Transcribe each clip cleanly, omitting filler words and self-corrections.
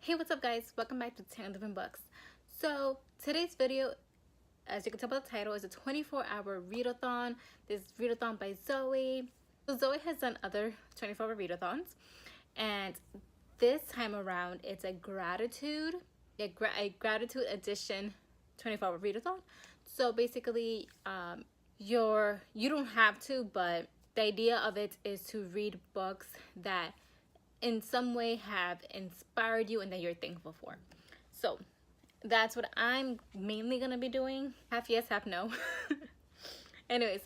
Hey, what's up guys? Welcome back to 10 Different Books. So today's video, as you can tell by the title, is a 24-hour read-a-thon. This read-a-thon by Zoe. So Zoe has done other 24-hour read-a-thons, and this time around it's a gratitude edition 24-hour read-a-thon. So basically, you don't have to, but the idea of it is to read books that in some way have inspired you and that you're thankful for. So that's what I'm mainly gonna be doing. Half yes, half no. Anyways,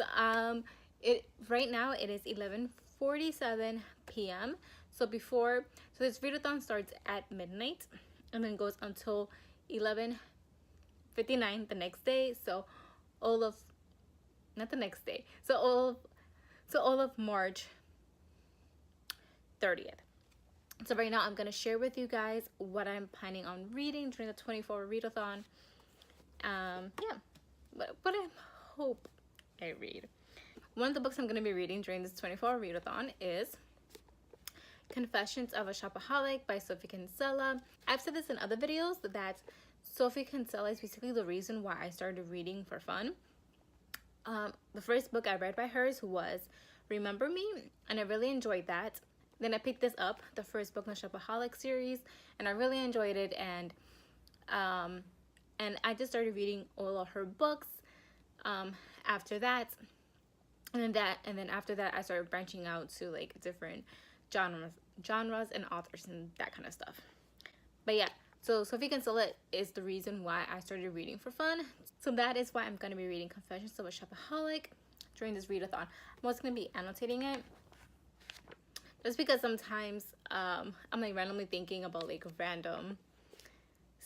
right now it is 11:47 p.m. So this readathon starts at midnight and then goes until 11:59 the next day. So all of March 30th. So right now I'm going to share with you guys what I'm planning on reading during the 24-hour readathon. What I hope I read. One of the books I'm going to be reading during this 24-hour readathon is Confessions of a Shopaholic by Sophie Kinsella. I've said this in other videos that Sophie Kinsella is basically the reason why I started reading for fun. The first book I read by hers was Remember Me, and I really enjoyed that. Then I picked this up, the first book in the Shopaholic series, and I really enjoyed it. And I just started reading all of her books after that. And then after that, I started branching out to like different genres and authors and that kind of stuff. But yeah, so Sophie Kinsella is the reason why I started reading for fun. So that is why I'm going to be reading Confessions of a Shopaholic during this readathon. I'm also going to be annotating it. Just because sometimes I'm like randomly thinking about like random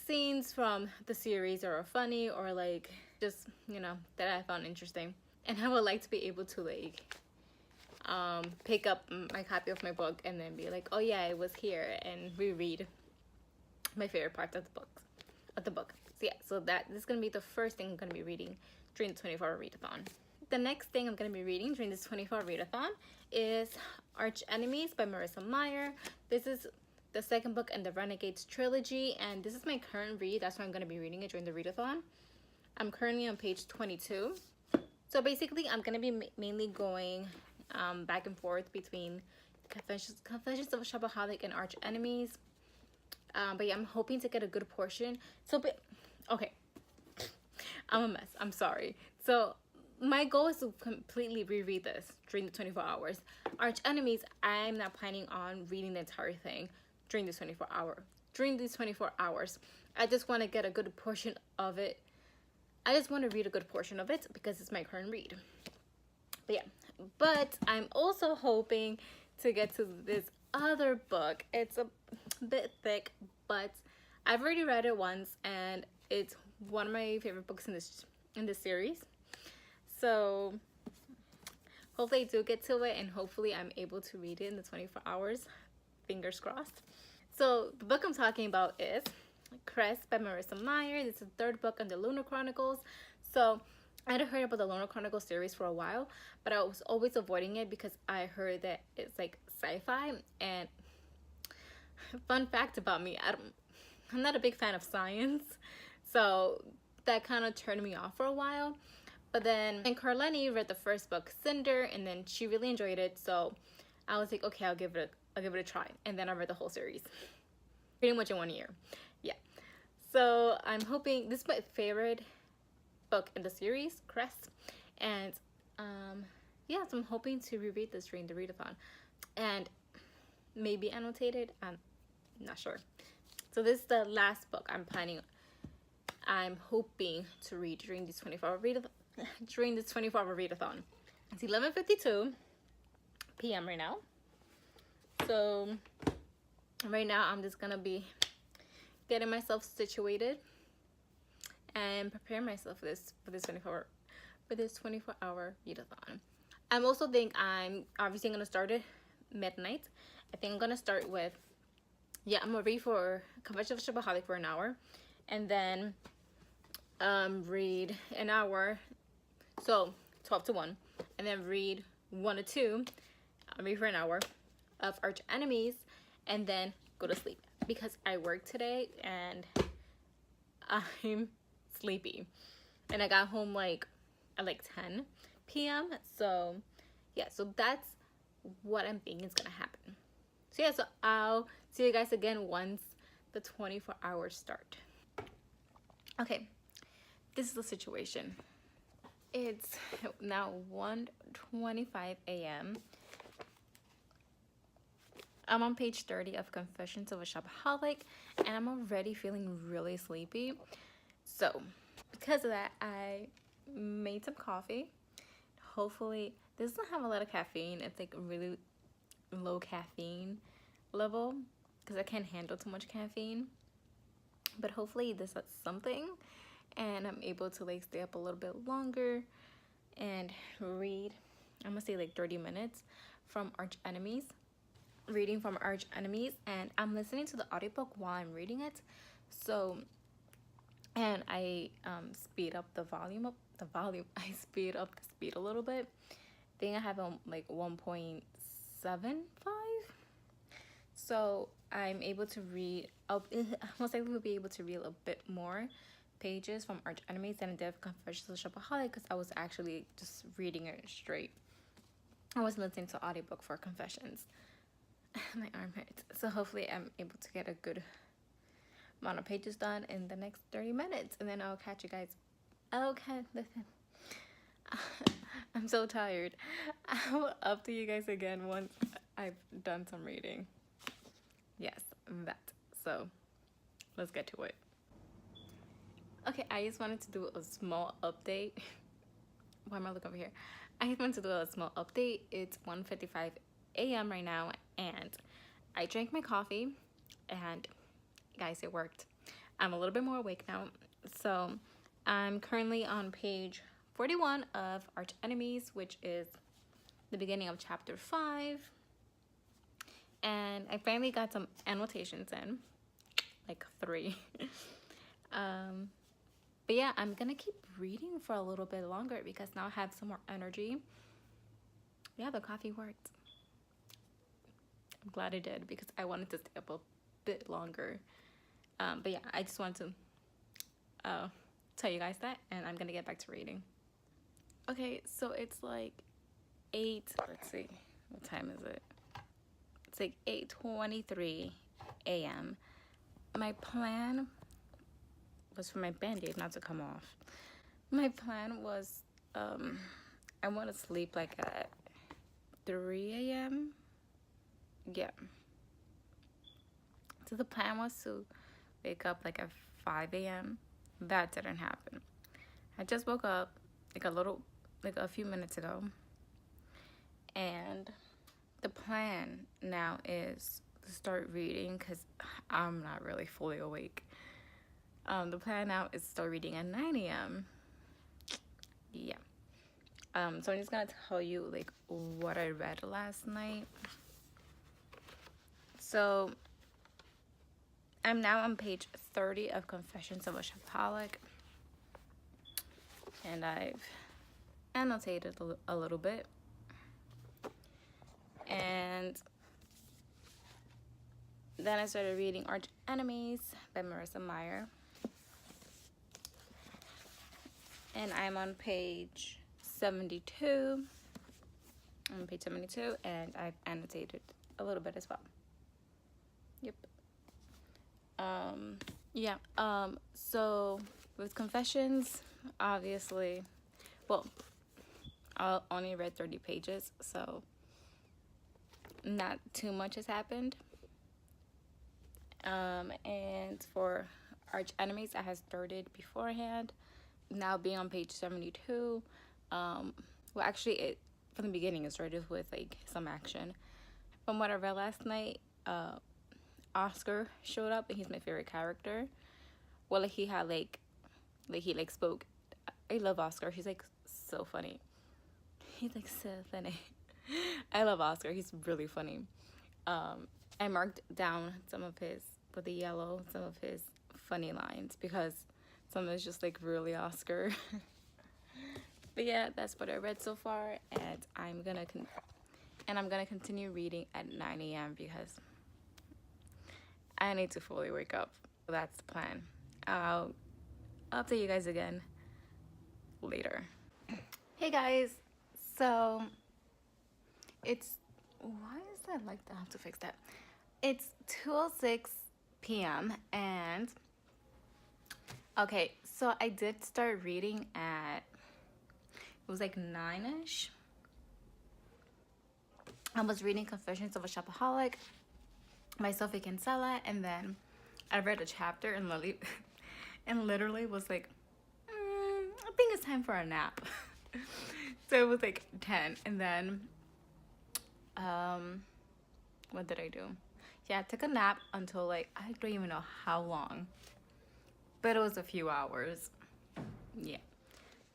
scenes from the series or funny or like just, you know, that I found interesting. And I would like to be able to like pick up my copy of my book and then be like, oh yeah, it was here, and reread my favorite parts of the book. So yeah, so this is going to be the first thing I'm going to be reading during the 24-hour readathon. The next thing I'm going to be reading during this 24-hour readathon is Arch Enemies by Marissa Meyer. This is the second book in the Renegades trilogy, and this is my current read. That's why I'm going to be reading it during the readathon. I'm currently on page 22. So basically, I'm going to be mainly going back and forth between Confessions of a Shopaholic and Arch Enemies. But yeah, I'm hoping to get a good portion. Okay, I'm a mess. I'm sorry. So my goal is to completely reread this during the 24 hours. Arch Enemies, I'm not planning on reading the entire thing during these 24 hours. I just want to get a good portion of it. I just want to read a good portion of it because it's my current read. But yeah, but I'm also hoping to get to this other book. It's a bit thick, but I've already read it once, and it's one of my favorite books in this series. So hopefully I do get to it, and hopefully I'm able to read it in the 24 hours. Fingers crossed. So the book I'm talking about is Crest by Marissa Meyer. This is the third book on the Lunar Chronicles. So I had heard about the Lunar Chronicles series for a while, but I was always avoiding it because I heard that it's like sci-fi. And fun fact about me, I'm not a big fan of science, so that kind of turned me off for a while. But then Carleni read the first book, Cinder, and then she really enjoyed it, so I was like, okay, I'll give it a try. And then I read the whole series pretty much in 1 year. Yeah, so I'm hoping this is my favorite book in the series, Crest, and yeah, so I'm hoping to reread this during the readathon and maybe annotate it. I'm not sure. So this is the last book I'm hoping to read during this 24-hour readathon. It's 11:52 p.m. right now. So right now I'm just gonna be getting myself situated and preparing myself for this 24-hour readathon. I'm obviously gonna start at midnight. I think I'm gonna start with, I'm gonna read for Confessions of a Shopaholic for an hour, and then read an hour, so 12 to 1, and then read 1 to 2, read for an hour of Arch Enemies, and then go to sleep. because I worked today and I'm sleepy. And I got home like at like 10 p.m. So yeah, so that's what I'm thinking is gonna happen. So yeah, so I'll see you guys again once the 24 hours start. Okay, this is the situation. It's now 1:25 a.m. I'm on page 30 of Confessions of a Shopaholic, and I'm already feeling really sleepy. So, because of that, I made some coffee. Hopefully, this doesn't have a lot of caffeine. It's like really low caffeine level because I can't handle too much caffeine. But hopefully, this is something, and I'm able to like stay up a little bit longer and read. I'm gonna say like 30 minutes from Arch Enemies. Reading from Arch Enemies, and I'm listening to the audiobook while I'm reading it. So, and I speed up the volume I speed up the speed a little bit. I think I have like 1.75. So I'm able to read. Most likely will be able to read a bit more pages from Arch Enemies than I did Confessions of a Shopaholic because I was actually just reading it straight. I wasn't listening to audiobook for Confessions. My arm hurts. So hopefully I'm able to get a good amount of pages done in the next 30 minutes. And then I'll catch you guys. Okay, listen. I'm so tired. I'll update you guys again once I've done some reading. Yes, that. So let's get to it. Okay, I just wanted to do a small update. Why am I looking over here? I just wanted to do a small update. It's 1:55 a.m. right now, and I drank my coffee, and guys, it worked. I'm a little bit more awake now. So I'm currently on page 41 of Arch Enemies, which is the beginning of chapter 5. And I finally got some annotations in, like 3. But yeah, I'm gonna keep reading for a little bit longer because now I have some more energy. Yeah, the coffee worked. I'm glad I did because I wanted to stay up a bit longer. But yeah, I just wanted to tell you guys that, and I'm gonna get back to reading. Okay, so it's like 8. Let's see, what time is it? It's like 8:23 a.m. My plan was for my band-aid not to come off. My plan was I want to sleep like at 3 a.m. Yeah. So the plan was to wake up like at 5 a.m. That didn't happen. I just woke up like a few minutes ago. And the plan now is to start reading because I'm not really fully awake. The plan now is to start reading at 9 a.m. Yeah. So I'm just gonna tell you like what I read last night. So I'm now on page 30 of Confessions of a Shopaholic, and I've annotated a little bit. And then I started reading Arch Enemies by Marissa Meyer. And I'm on page 72. I'm on page 72, and I've annotated a little bit as well. Yep. Yeah. So with Confessions, obviously, well, I only read 30 pages, so not too much has happened. And for Arch Enemies, I had started beforehand. Now being on page 72, well, actually, from the beginning, it started with like some action. From what I read last night, Oscar showed up, and he's my favorite character. Well, like he had he spoke. I love Oscar. He's like so funny. He's like so funny. I love Oscar. He's really funny. I marked down some of his with the yellow, some of his funny lines because some of it's just like really Oscar. But yeah, that's what I read so far, and I'm gonna continue reading at 9 a.m. because I need to fully wake up. That's the plan. I'll update you guys again later. Hey guys, so it's, why is that like that? I have to fix that. It's 2:06 p.m. and okay, so I did start reading at, it was like 9ish. I was reading Confessions of a Shopaholic by Sophie Kinsella, and then I read a chapter and literally was like, I think it's time for a nap. So it was like 10, and then what did I do? Yeah, I took a nap until like, I don't even know how long, but it was a few hours. Yeah.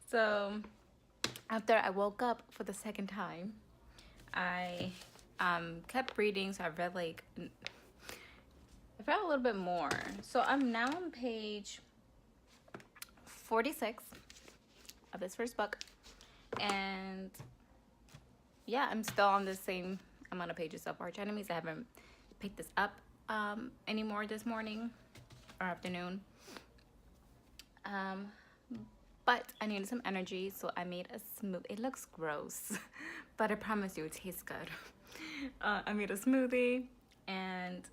So after I woke up for the second time, I kept reading. So I read like, I read a little bit more. So I'm now on page 46 of this first book, and yeah, I'm still on the same amount of pages of Arch Enemies. I haven't picked this up anymore this morning or afternoon. But I needed some energy, so I made a smoothie. It looks gross, but I promise you it tastes good. I made a smoothie, and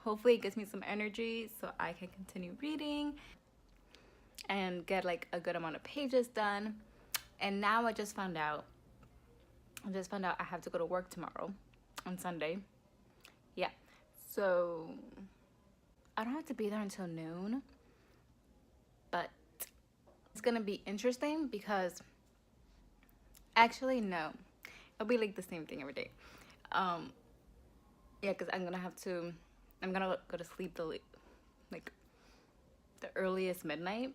hopefully it gives me some energy so I can continue reading and get like a good amount of pages done. And now I just found out I have to go to work tomorrow on Sunday. Yeah, so I don't have to be there until noon, but it's gonna be interesting because actually no, it'll be like the same thing every day. Yeah, because I'm gonna go to sleep the earliest midnight.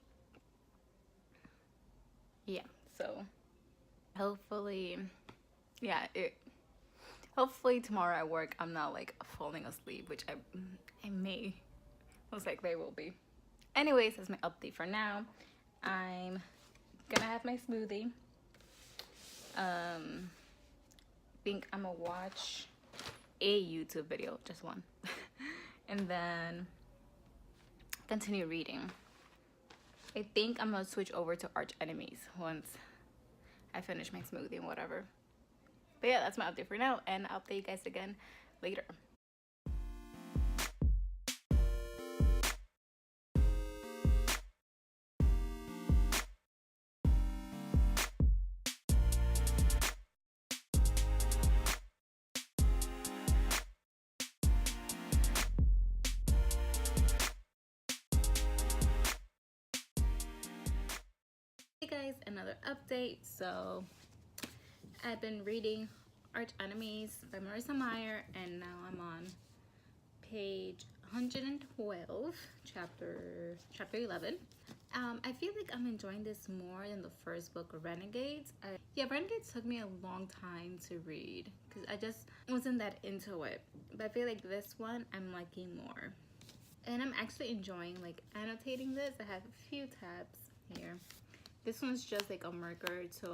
Yeah, so hopefully, yeah, hopefully tomorrow at work I'm not like falling asleep, which I may, most likely I will be. Anyways, that's my update for now. I'm gonna have my smoothie. Think I'm gonna watch a YouTube video, just one, and then continue reading. I think I'm gonna switch over to Arch Enemies once I finish my smoothie and whatever. But yeah, that's my update for now, and I'll update you guys again later. Hey guys, another update. So I've been reading Arch Enemies by Marissa Meyer, and now I'm on page 112, chapter 11. I feel like I'm enjoying this more than the first book, Renegades. Renegades took me a long time to read because I just wasn't that into it, but I feel like this one I'm liking more, and I'm actually enjoying like annotating this. I have a few tabs here. This one's just like a marker to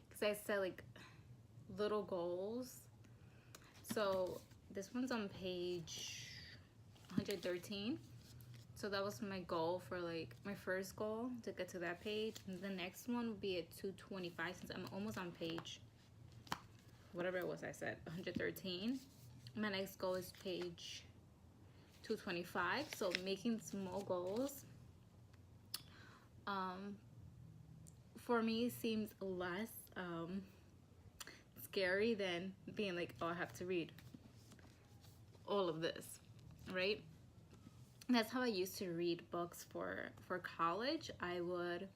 because I set like little goals. So this one's on page 113. So that was my goal for like my first goal to get to that page. And the next one would be at 225 since I'm almost on page, whatever it was I said, 113. My next goal is page 225. So making small goals for me seems less scary than being like, oh, I have to read all of this, right? That's how I used to read books for college. I would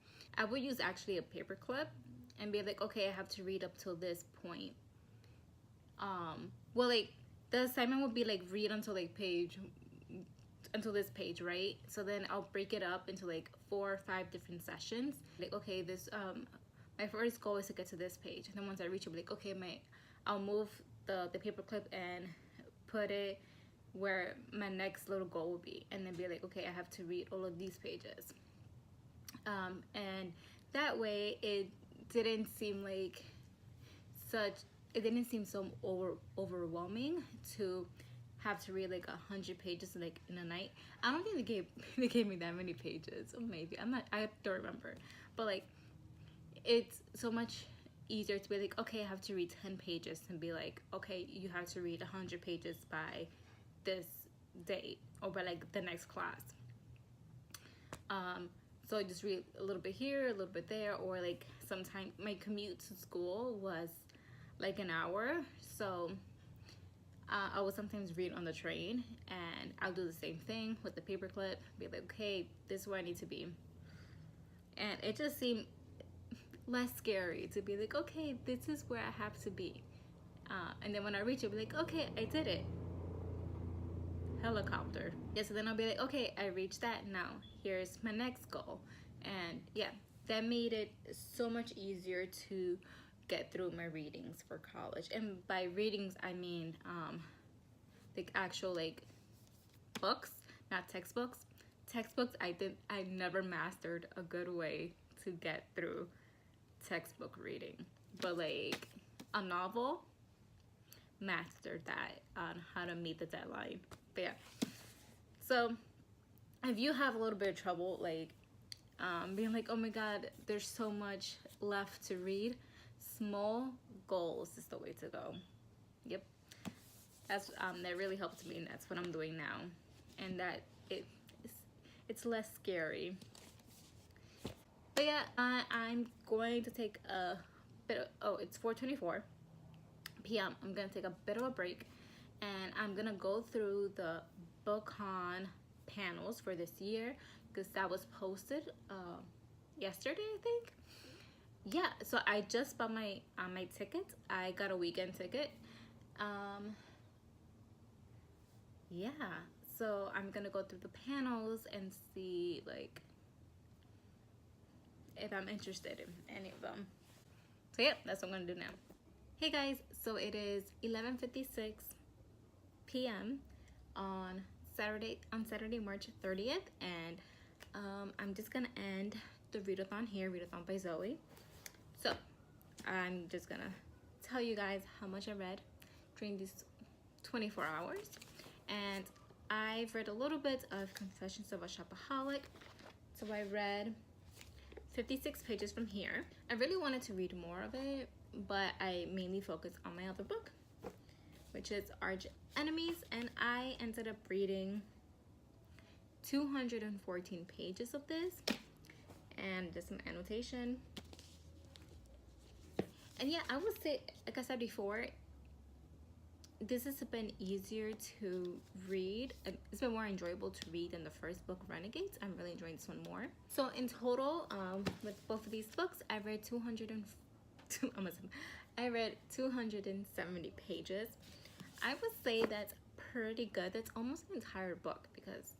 use actually a paper clip and be like, okay, I have to read up till this point. Well, like the assignment would be like read until this page, right? So then I'll break it up into like 4 or 5 different sessions. Like, okay, this my first goal is to get to this page, and then once I reach it, I'll be like, okay, I'll move the paper clip and put it where my next little goal will be, and then be like, okay, I have to read all of these pages. And that way it didn't seem so overwhelming to have to read like 100 pages like in a night. I don't think they gave me that many pages, or maybe I don't remember, but like it's so much easier to be like, okay, I have to read 10 pages, and be like, okay, you have to read 100 pages by this date or by like the next class. So I just read a little bit here, a little bit there, or like sometimes my commute to school was like an hour, so I would sometimes read on the train, and I'll do the same thing with the paperclip, be like, okay, this is where I need to be. And it just seemed less scary to be like, okay, this is where I have to be. And then when I reach it, I'll be like, okay, I did it. Helicopter. Yeah, so then I'll be like, okay, I reached that, now here's my next goal. And yeah, that made it so much easier to get through my readings for college. And by readings, I mean like actual like books, not textbooks. Textbooks, I never mastered a good way to get through textbook reading, but like a novel, mastered that on how to meet the deadline. But yeah, so if you have a little bit of trouble like being like, oh my god, there's so much left to read, small goals is the way to go. Yep, that's that really helped me, and that's what I'm doing now, and that it's less scary. But yeah, I'm going to take a bit of, oh, it's 4:24 p.m. I'm gonna take a bit of a break, and I'm gonna go through the BookCon panels for this year, because that was posted yesterday, I think. Yeah, so I just bought my ticket. I got a weekend ticket. Yeah, so I'm gonna go through the panels and see like if I'm interested in any of them. So yeah, that's what I'm gonna do now. Hey guys, so it is 11:56 p.m. on Saturday, March 30th, and I'm just gonna end the read-a-thon here, Read-A-Thon by Zoe. So I'm just gonna tell you guys how much I read during these 24 hours, and I've read a little bit of Confessions of a Shopaholic. So I read 56 pages from here. I really wanted to read more of it, but I mainly focused on my other book, which is Arch Enemies, and I ended up reading 214 pages of this, and just some annotation. And yeah, I would say, like I said before, this has been easier to read. It's been more enjoyable to read than the first book, Renegades. I'm really enjoying this one more. So in total, with both of these books, I read 270 pages. I would say that's pretty good. That's almost an entire book, because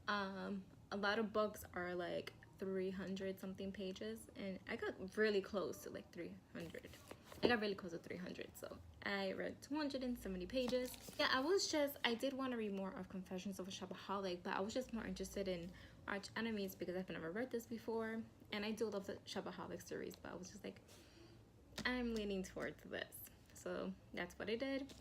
a lot of books are like 300 something pages, and I got really close to like 300. I got really close to 300, so I read 270 pages. Yeah, I did want to read more of Confessions of a Shopaholic, but I was just more interested in Arch Enemies because I've never read this before, and I do love the Shopaholic series, but I was just like, I'm leaning towards this. So that's what I did.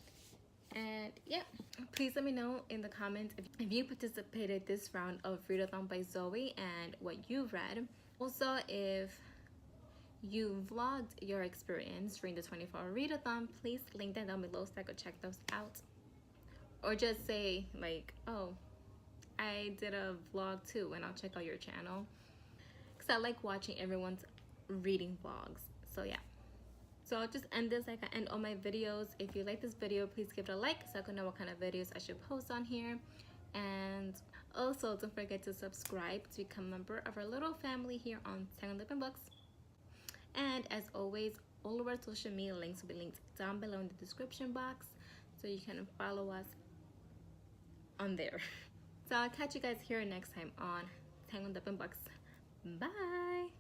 And yeah, please let me know in the comments if you participated this round of Read-A-Thon by Zoe and what you read. Also, if you vlogged your experience during the 24-hour Read-A-Thon, please link that down below so I could check those out. Or just say like, oh, I did a vlog too, and I'll check out your channel, because I like watching everyone's reading vlogs. So yeah. So I'll just end this like I end all my videos. If you like this video, please give it a like so I can know what kind of videos I should post on here. And also, don't forget to subscribe to become a member of our little family here on Tangled Lip and Books. And as always, all of our social media links will be linked down below in the description box, so you can follow us on there. So I'll catch you guys here next time on Tangled Up in Books. Bye!